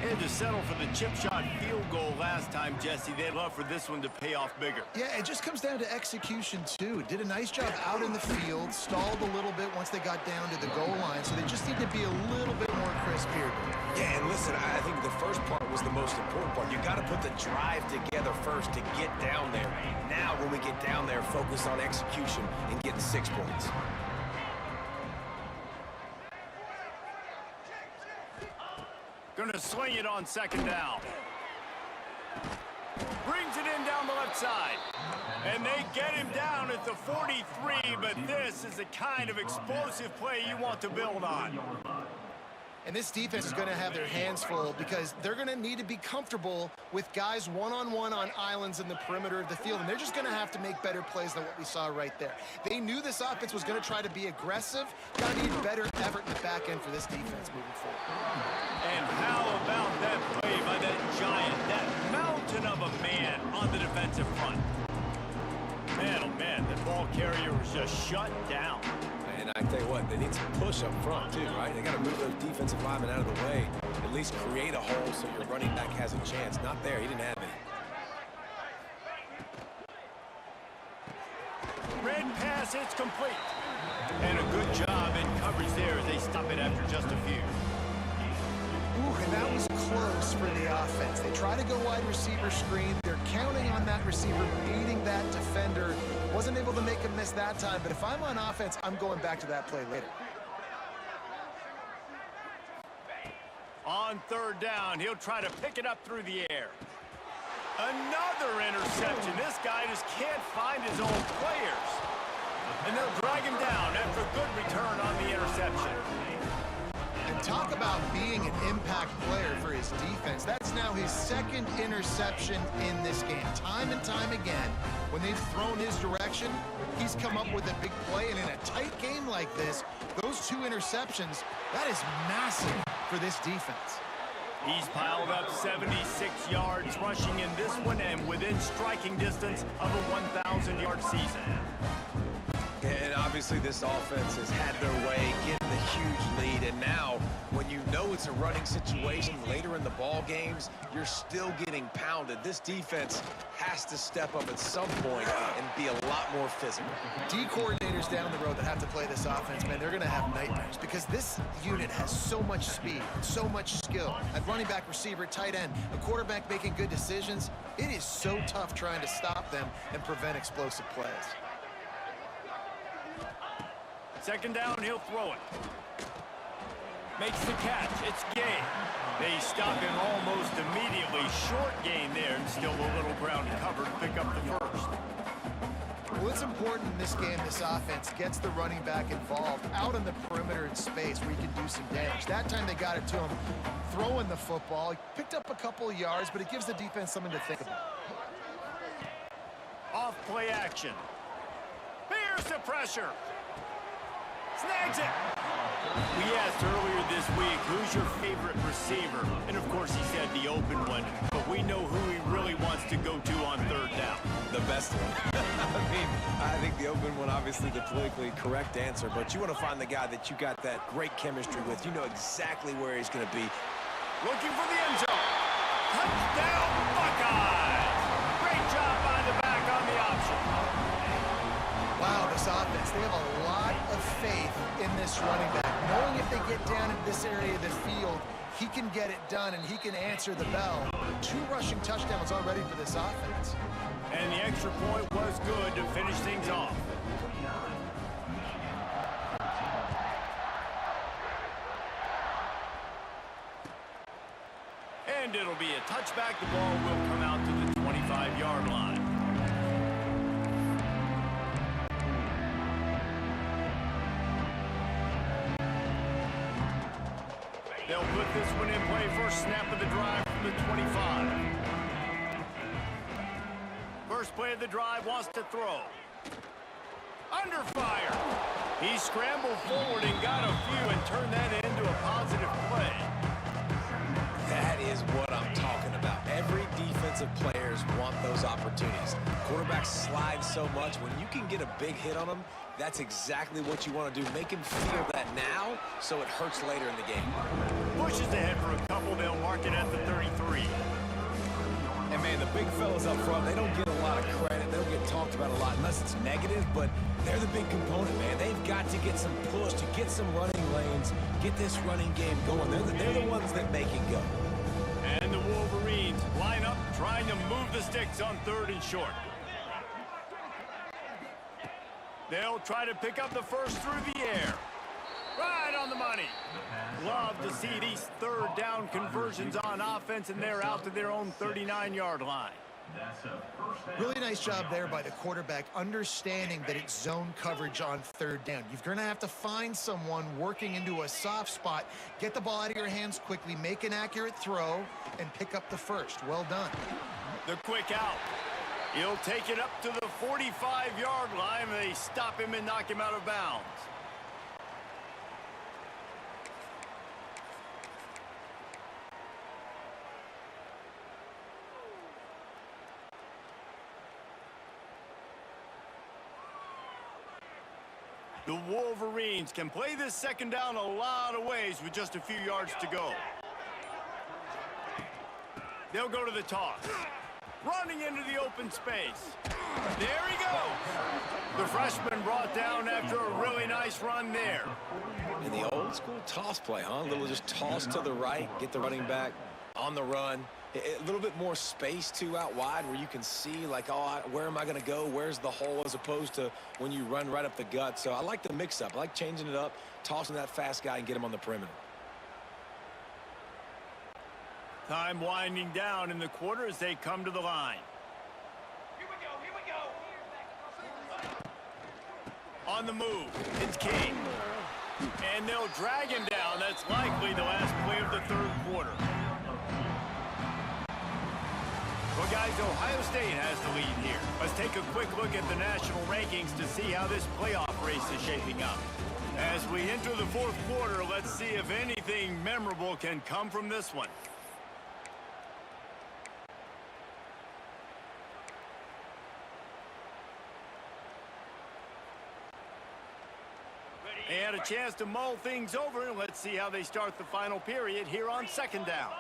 And to settle for the chip shot field goal last time, Jesse, they'd love for this one to pay off bigger. Yeah, it just comes down to execution, too. Did a nice job out in the field, stalled a little bit once they got down to the goal line, so they just need to be a little bit more crisp here. Yeah, and listen, I think the first part was the most important part. You got to put the drive together first to get down there. Now, when we get down there, focus on execution and getting 6 points. Gonna swing it on second down. Brings it in down the left side. And they get him down at the 43, but this is the kind of explosive play you want to build on. And this defense is going to have their hands full because they're going to need to be comfortable with guys one-on-one on islands in the perimeter of the field, and they're just going to have to make better plays than what we saw right there. They knew this offense was going to try to be aggressive. Got to need better effort in the back end for this defense moving forward. And how about that play by that giant, that mountain of a man on the defensive front? Man, oh man, the ball carrier was just shut down. And I tell you what, they need some push up front too, right? They got to move those defensive linemen out of the way, at least create a hole so your running back has a chance. Not there, he didn't have any. Red pass, it's complete. And a good job in coverage there as they stop it after just a few. Ooh, and that was close for the offense. They try to go wide receiver screen. They're counting on that receiver beating that defender. Wasn't able to make him miss that time, but if I'm on offense, I'm going back to that play later. On third down, he'll try to pick it up through the air. Another interception. This guy just can't find his own players. And they'll drag him down after a good return on the interception. And talk about being an impact player for his defense. That's now his second interception in this game. Time and time again, when they've thrown his direction, he's come up with a big play. And in a tight game like this, those 2 interceptions, that is massive for this defense. He's piled up 76 yards rushing in this one and within striking distance of a 1,000-yard season. And obviously this offense has had their way, getting the huge lead. And now, when you know it's a running situation later in the ball games, you're still getting pounded. This defense has to step up at some point and be a lot more physical. D coordinators down the road that have to play this offense, man, they're going to have nightmares because this unit has so much speed, so much skill. At running back, receiver, tight end, a quarterback making good decisions, it is so tough trying to stop them and prevent explosive plays. Second down, he'll throw it. Makes the catch. It's Gay. They stop him almost immediately. Short gain there, and still a little ground covered to pick up the first. Well, it's important in this game, this offense gets the running back involved out on the perimeter in space where he can do some damage. That time they got it to him throwing the football. He picked up a couple of yards, but it gives the defense something to think about. Off play action. Here's the pressure. Snags it. We asked earlier this week, who's your favorite receiver? And of course he said the open one, but we know who he really wants to go to on third down. The best one. I think the open one, obviously the politically correct answer, but you want to find the guy that you got that great chemistry with. You know exactly where he's going to be. Looking for the end zone. Touchdown, Buckeyes! Great job by the back on the option. Wow, this offense, they have a lot of faith in this running back. Knowing if they get down into this area of the field, he can get it done and he can answer the bell. 2 rushing touchdowns already for this offense. And the extra point was good to finish things off. And it'll be a touchback. The ball will come out to the 25-yard line. They'll put this one in play. First snap of the drive from the 25. First play of the drive, wants to throw. Under fire. He scrambled forward and got a few and turned that into a positive play. That is what I'm talking about. Every defensive players want those opportunities. Quarterbacks slide so much. When you can get a big hit on them, that's exactly what you want to do. Make him feel that now so it hurts later in the game. Pushes ahead for a couple. They'll mark it at the 33. And, man, the big fellas up front, they don't get a lot of credit. They don't get talked about a lot unless it's negative, but they're the big component, man. They've got to get some push, to get some running lanes, get this running game going. They're the ones that make it go. And the Wolverines line up, trying to move the sticks on 3rd and short. They'll try to pick up the first through the air. Right on the money. Love to see these 3rd down conversions on offense, and they're out to their own 39-yard line. Really nice job there by the quarterback, understanding that it's zone coverage on 3rd down. You're going to have to find someone working into a soft spot, get the ball out of your hands quickly, make an accurate throw, and pick up the first. Well done. The quick out. He'll take it up to the 45-yard line, and they stop him and knock him out of bounds. The Wolverines can play this 2nd down a lot of ways with just a few yards to go. They'll go to the toss. Running into the open space. There he goes. The freshman brought down after a really nice run there. And the old school toss play, huh? A little just toss to the right, get the running back on the run. A little bit more space, too, out wide where you can see, like, oh, where am I going to go? Where's the hole, as opposed to when you run right up the gut. So I like the mix-up. I like changing it up, tossing that fast guy and get him on the perimeter. Time winding down in the quarter as they come to the line. Here we go. On the move, it's King. And they'll drag him down. That's likely the last play of the 3rd quarter. Well, guys, Ohio State has the lead here. Let's take a quick look at the national rankings to see how this playoff race is shaping up. As we enter the 4th quarter, let's see if anything memorable can come from this one. They had a chance to mull things over, and let's see how they start the final period here on 2nd down.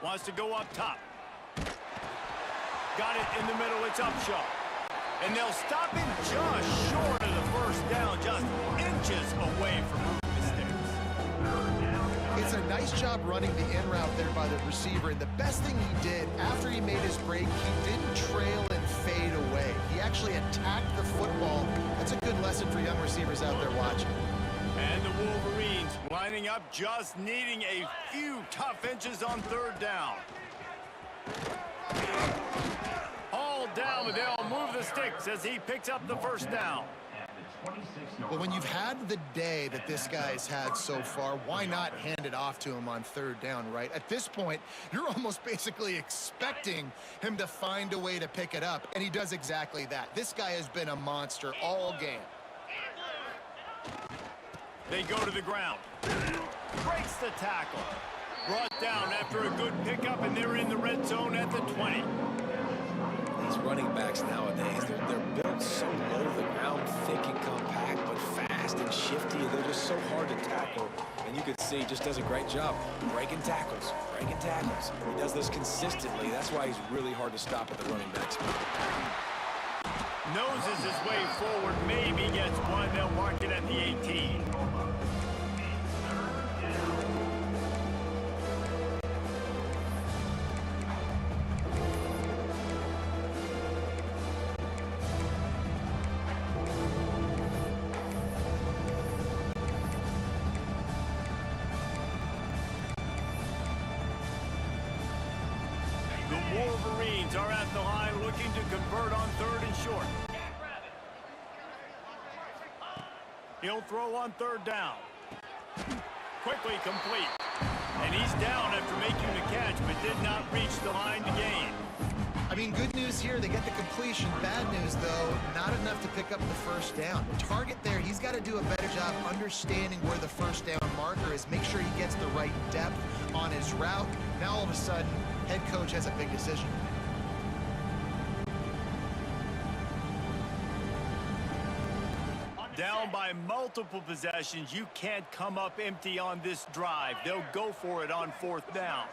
Wants to go up top. Got it in the middle. It's Upshaw. And they'll stop him just short of the 1st down, just inches away from moving the sticks. It's a nice job running the in route there by the receiver. And the best thing he did after he made his break, he didn't trail and fade away. He actually attacked the football. That's a good lesson for young receivers out there watching. And the Wolverines lining up, just needing a few tough inches on 3rd down. Hauled down, but they'll move the sticks as he picks up the 1st down. Well, when you've had the day that this guy's had so far, why not hand it off to him on 3rd down, right? At this point, you're almost basically expecting him to find a way to pick it up, and he does exactly that. This guy has been a monster all game. They go to the ground. Breaks the tackle. Brought down after a good pickup, and they're in the red zone at the 20. These running backs nowadays, they're built so low to the ground, thick and compact, but fast and shifty. They're just so hard to tackle. And you can see he just does a great job breaking tackles, breaking tackles. He does this consistently. That's why he's really hard to stop at the running back spot. Noses his way forward, maybe gets one. They'll mark it at the 18. The Wolverines are at the line looking to convert on 3rd and short. He'll throw on 3rd down. Quickly complete. And he's down after making the catch, but did not reach the line to gain. I mean, good news here, they get the completion. Bad news, though, not enough to pick up the first down. The target there, he's got to do a better job understanding where the first down marker is, make sure he gets the right depth on his route. Now, all of a sudden, head coach has a big decision. Down by multiple possessions, you can't come up empty on this drive. They'll go for it on fourth down.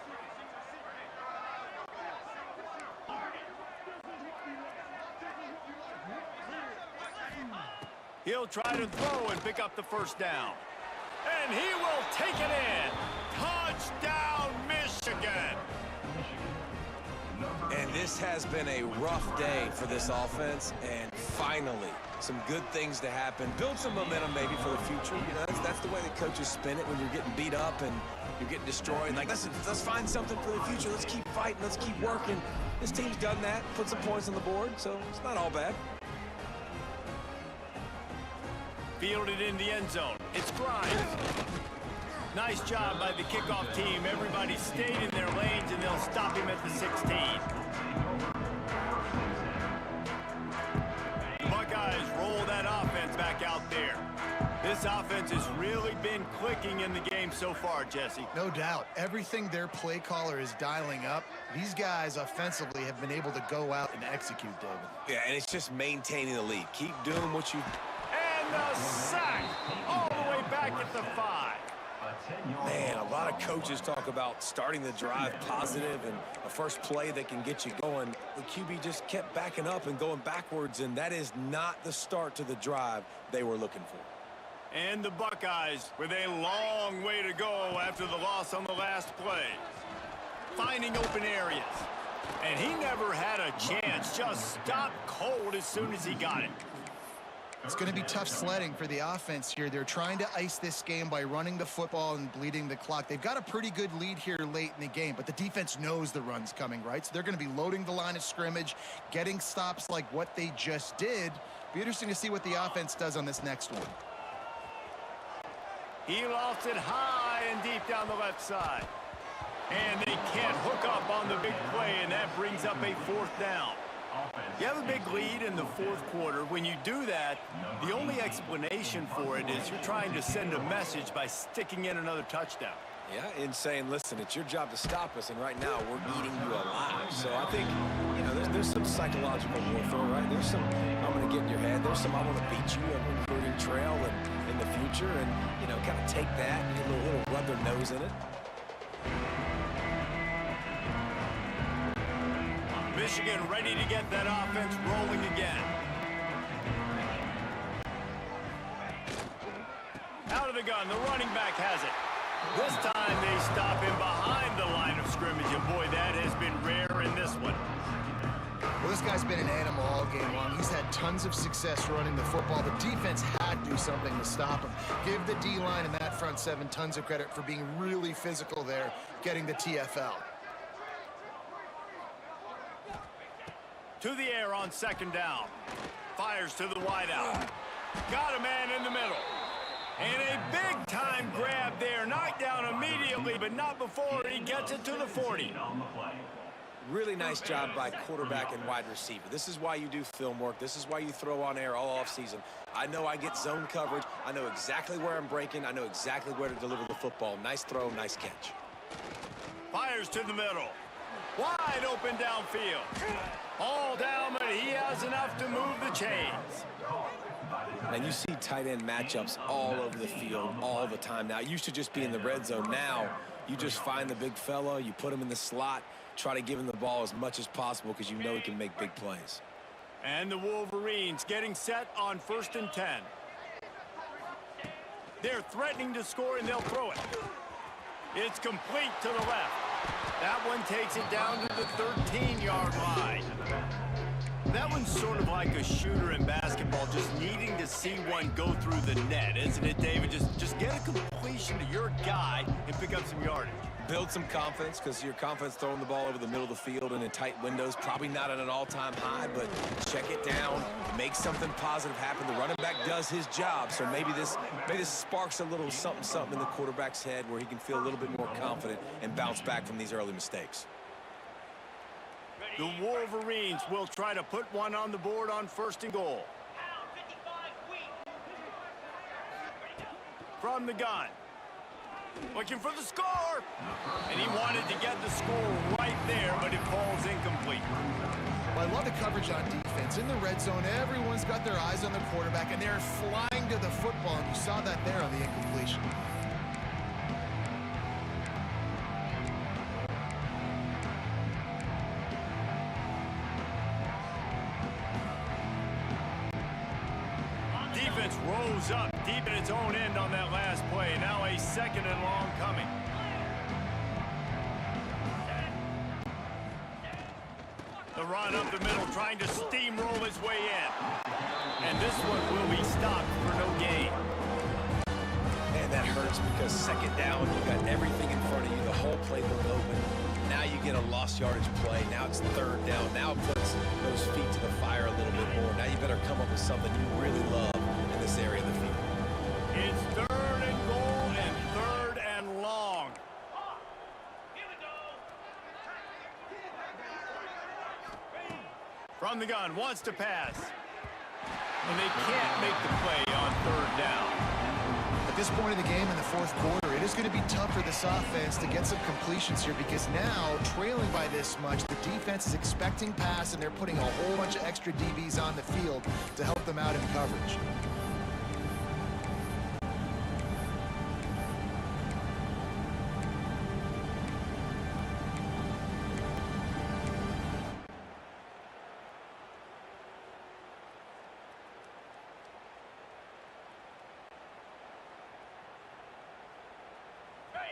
He'll try to throw and pick up the first down. And he will take it in. Touchdown, Michigan! And this has been a rough day for this offense, and finally, some good things to happen. Build some momentum maybe for the future. You know, that's the way the coaches spin it when you're getting beat up and you're getting destroyed. Like, let's find something for the future. Let's keep fighting. Let's keep working. This team's done that, put some points on the board, so it's not all bad. Fielded in the end zone. It's Grimes. Nice job by the kickoff team. Everybody stayed in their lanes, and they'll stop him at the 16. Buckeyes roll that offense back out there. This offense has really been clicking in the game so far, Jesse. No doubt. Everything their play caller is dialing up, these guys offensively have been able to go out and execute, David. Yeah, and it's just maintaining the lead. Keep doing what you... And the sack all the way back at the 5. Man, a lot of coaches talk about starting the drive positive and a first play that can get you going. The QB just kept backing up and going backwards, and that is not the start to the drive they were looking for. And the Buckeyes with a long way to go after the loss on the last play. Finding open areas. And he never had a chance. Just stopped cold as soon as he got it. It's going to be tough sledding for the offense here. They're trying to ice this game by running the football and bleeding the clock. They've got a pretty good lead here late in the game, but the defense knows the run's coming, right? So they're going to be loading the line of scrimmage, getting stops like what they just did. Be interesting to see what the offense does on this next one. He lofts it high and deep down the left side. And they can't hook up on the big play, and that brings up a fourth down. You have a big lead in the fourth quarter. When you do that, the only explanation for it is you're trying to send a message by sticking in another touchdown. Yeah, and saying, listen, it's your job to stop us, and right now we're eating you alive. So I think, you know, there's some psychological warfare, right? There's some, I'm going to get in your head. There's some, I want to beat you on a recruiting trail and in the future, and, you know, kind of take that and get a little rub their nose in it. Michigan ready to get that offense rolling again. Out of the gun, the running back has it. This time they stop him behind the line of scrimmage, and boy, that has been rare in this one. Well, this guy's been an animal all game long. He's had tons of success running the football. The defense had to do something to stop him. Give the D-line and that front seven tons of credit for being really physical there, getting the TFL. To the air on second down. Fires to the wideout. Got a man in the middle. And a big-time grab there. Knocked down immediately, but not before he gets it to the 40. Really nice job by quarterback and wide receiver. This is why you do film work. This is why you throw on air all offseason. I know I get zone coverage. I know exactly where I'm breaking. I know exactly where to deliver the football. Nice throw, nice catch. Fires to the middle. Wide open downfield. All down, but he has enough to move the chains. And you see tight end matchups all over the field all the time now. It used to just be in the red zone. Now you just find the big fella, you put him in the slot, try to give him the ball as much as possible because you know he can make big plays. And the Wolverines getting set on 1st and 10. They're threatening to score, and they'll throw it. It's complete to the left. That one takes it down to the 13-yard line. That one's sort of like a shooter in basketball, just needing to see one go through the net, isn't it, David? Just get a completion to your guy and pick up some yardage. Build some confidence, because your confidence throwing the ball over the middle of the field and in tight windows, probably not at an all-time high, but check it down, make something positive happen. The running back does his job, so maybe this sparks a little something in the quarterback's head where he can feel a little bit more confident and bounce back from these early mistakes. The Wolverines will try to put one on the board on 1st and goal. From the gun. Looking for the score. And he wanted to get the score right there, but it falls incomplete. Well, I love the coverage on defense. In the red zone, everyone's got their eyes on the quarterback, and they're flying to the football, and you saw that there on the incompletion. Defense rose up deep in its own end on that last play. Now a 2nd and long coming. The run up the middle, trying to steamroll his way in. And this one will be stopped for no gain. Man, that hurts because 2nd down, you got everything in front of you, the whole playbook open. Now you get a lost yardage play. Now it's 3rd down. Now it puts those feet to the fire a little bit more. Now you better come up with something you really love in this area of the field. It's 3rd and goal and 3rd and long. From the gun, wants to pass. And they can't make the play on 3rd down. At this point in the game in the 4th quarter, it is going to be tough for this offense to get some completions here because now, trailing by this much, the defense is expecting pass, and they're putting a whole bunch of extra DBs on the field to help them out in coverage.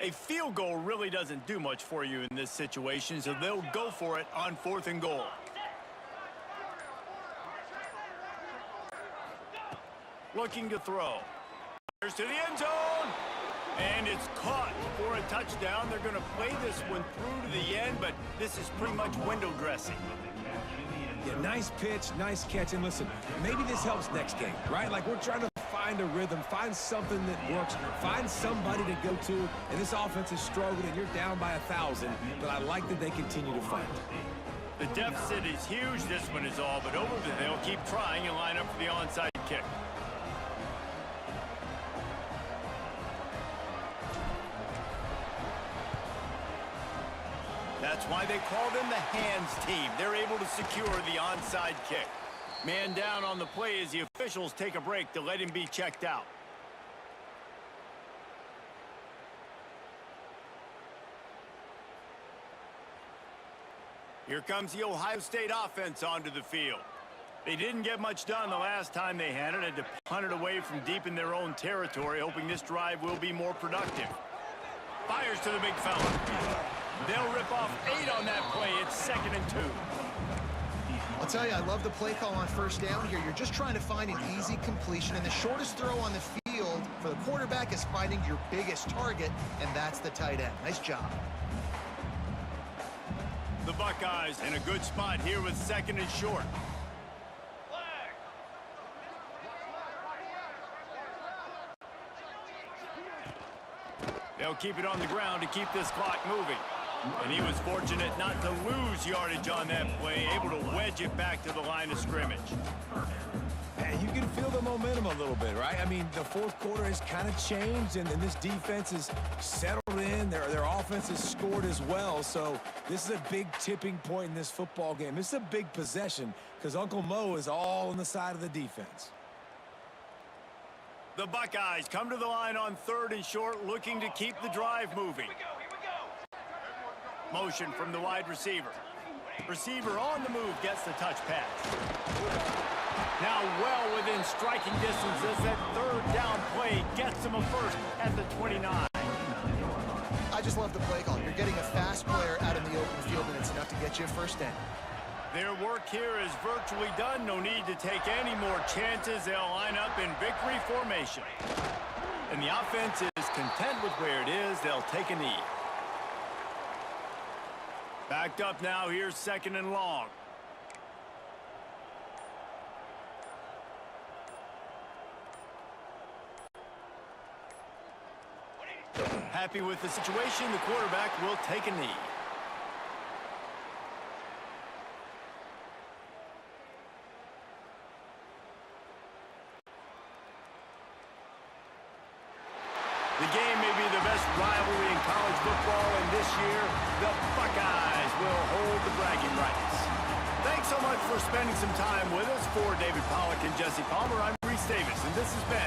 A field goal really doesn't do much for you in this situation, so they'll go for it on 4th and goal. Looking to throw. Here's to the end zone. And it's caught for a touchdown. They're going to play this one through to the end, but this is pretty much window dressing. Yeah, nice pitch, nice catch. And listen, maybe this helps next game, right? Like, we're trying to find a rhythm, find something that works, find somebody to go to. And this offense is struggling, and you're down by 1,000, but I like that they continue to fight. The deficit is huge. This one is all but over. They'll keep trying and line up for the onside kick. That's why they call them the hands team. They're able to secure the onside kick. Man down on the play as the officials take a break to let him be checked out. Here comes the Ohio State offense onto the field. They didn't get much done the last time they had to punt it away from deep in their own territory, hoping this drive will be more productive. Fires to the big fella. They'll rip off 8 on that play. It's 2nd and 2. I'll tell you, I love the play call on 1st down here. You're just trying to find an easy completion, and the shortest throw on the field for the quarterback is finding your biggest target, and that's the tight end. Nice job. The Buckeyes in a good spot here with 2nd and short. They'll keep it on the ground to keep this clock moving. And he was fortunate not to lose yardage on that play, able to wedge it back to the line of scrimmage. And you can feel the momentum a little bit, right? I mean, the 4th quarter has kind of changed, and this defense is settled in. Their offense has scored as well. So this is a big tipping point in this football game. This is a big possession because Uncle Mo is all on the side of the defense. The Buckeyes come to the line on 3rd and short, looking to keep the drive moving. Motion from the wide receiver. Receiver on the move gets the touch pass. Now well within striking distance as that 3rd down play gets him a first at the 29. I just love the play call. You're getting a fast player out in the open field, and it's enough to get you a 1st down. Their work here is virtually done. No need to take any more chances. They'll line up in victory formation. And the offense is content with where it is. They'll take a knee. Backed up now. Here's 2nd and long. Happy with the situation, the quarterback will take a knee. The game may be the best rivalry in college football, and this year, the Buckeyes will hold the bragging rights. Thanks so much for spending some time with us. For David Pollack and Jesse Palmer, I'm Reese Davis, and this has been